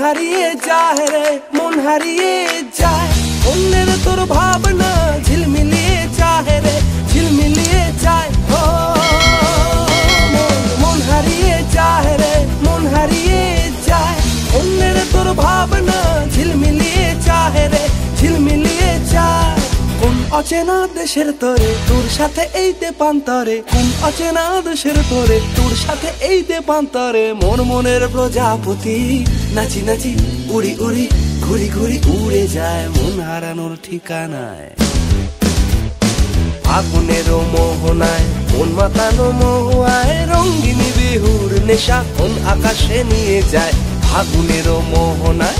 হারিয়ে যায় রে, মন হারিয়ে যায়। অন্যের তোর ভাবনা ঝিলমিলিয়ে যায় রে, ঝিলমিলিয়ে যায়। ও মন হারিয়ে যায় রে, মন হারিয়ে যায়। অন্যের তোর ভাবনা ঝিলমিলিয়ে যায় রে, ঝিলমিলিয়ে যায়। কোন অচেনা দেশের তোরে তোর সাথে এই দেপান্তরে, কোন অচেনা দেশের তোরে তোর সাথে এই দেপান্তরে। মন মনের প্রজাপতি নাচি নাচি উড়ি উড়ি ঘুরি ঘুরি উড়ে যায় মন হারানোর ঠিকানায়। আগুনের মোহনায় মন মাতানো মহুয়ায়, রঙ্গিনী বিহুর নেশা কোন আকাশে নিয়ে যায়। আগুনের মোহনায়